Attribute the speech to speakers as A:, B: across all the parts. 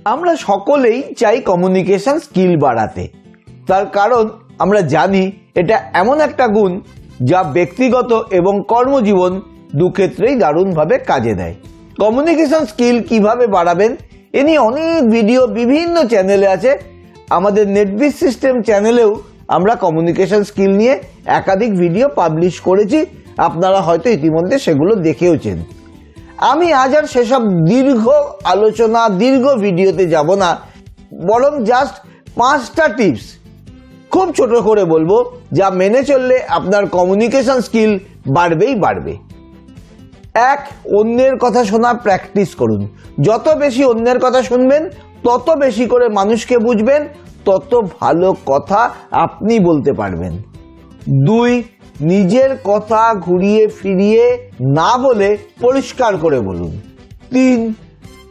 A: আমরা সকলেই চাই কমিউনিকেশন স্কিল বাড়াতে। তার কারণ আমরা জানি এটা এমন একটা গুণ যা ব্যক্তিগত এবং কর্মজীবন দুক্ষেত্রেই দারুণভাবে কাজে দেয়। কমিউনিকেশন স্কিল কিভাবে বাড়াবেন এ নিয়ে অনেক ভিডিও বিভিন্ন চ্যানেলে আছে। আমাদের নেটবিজ সিস্টেম চ্যানেলেও আমরা কমিউনিকেশন স্কিল নিয়ে একাধিক ভিডিও পাবলিশ করেছি, আপনারা হয়তো ইতিমধ্যে সেগুলো দেখেওছেন। আমি আজ আর সেসব দীর্ঘ আলোচনা দীর্ঘ ভিডিওতে যাব না, বরং জাস্ট 5টা টিপস খুব ছোট করে বলবো যা মেনে চললে আপনার কমিউনিকেশন স্কিল বাড়বেই বাড়বে। 1, অন্যের কথা শোনা প্র্যাকটিস করুন। যত বেশি অন্যের কথা শুনবেন তত বেশি করে মানুষকে বুঝবেন, তত ভালো কথা আপনি বলতে পারবেন। 2, নিজের কথা ঘুরিয়ে ফিরিয়ে না বলে পরিষ্কার করে বলুন। 3,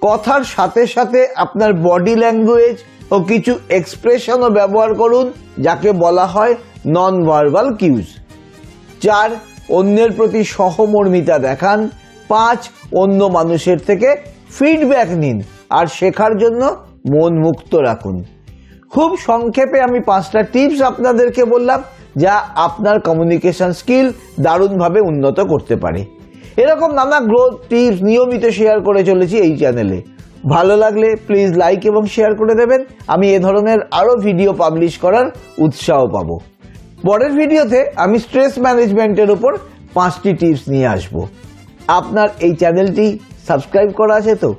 A: কথার সাথে সাথে আপনার বডি ল্যাঙ্গুয়েজ ও কিছু এক্সপ্রেশনও ব্যবহার করুন, যাকে বলা হয় নন ভার্বাল কিউজ। 4, অন্যের প্রতি সহমর্মিতা দেখান। 5, অন্য মানুষের থেকে ফিডব্যাক নিন আর শেখার জন্য মন মুক্ত রাখুন। খুব সংক্ষেপে আমি 5টা টিপস আপনাদেরকে বললাম যা আপনার কমিউনিকেশন স্কিল দারুণভাবে উন্নত করতে পারে। এরকম নানা গ্রোথ টিপস নিয়মিত শেয়ার করে চলেছি এই চ্যানেলে। ভালো লাগলে প্লিজ লাইক এবং শেয়ার করে দেবেন, আমি এ ধরনের আরো ভিডিও পাবলিশ করার উৎসাহ পাবো। পরের ভিডিওতে আমি স্ট্রেস ম্যানেজমেন্টের উপর 5টি টিপস নিয়ে আসব। আপনার এই চ্যানেলটি সাবস্ক্রাইব করা আছে তো?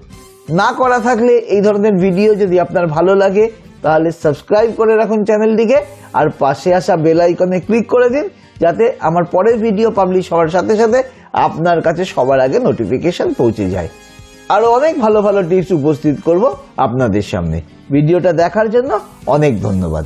A: না করা থাকলে এই ধরনের ভিডিও যদি আপনার ভালো লাগে তাহলে সাবস্ক্রাইব করে রাখুন চ্যানেলটিকে, আর পাশে আসা বেল আইকনে ক্লিক করে দিন যাতে আমার পরের ভিডিও পাবলিশ হওয়ার সাথে সাথে আপনার কাছে সবার আগে নোটিফিকেশন পৌঁছে যায়। আরো অনেক ভালো ভালো টিপস উপস্থিত করব আপনাদের সামনে। ভিডিওটা দেখার জন্য অনেক ধন্যবাদ।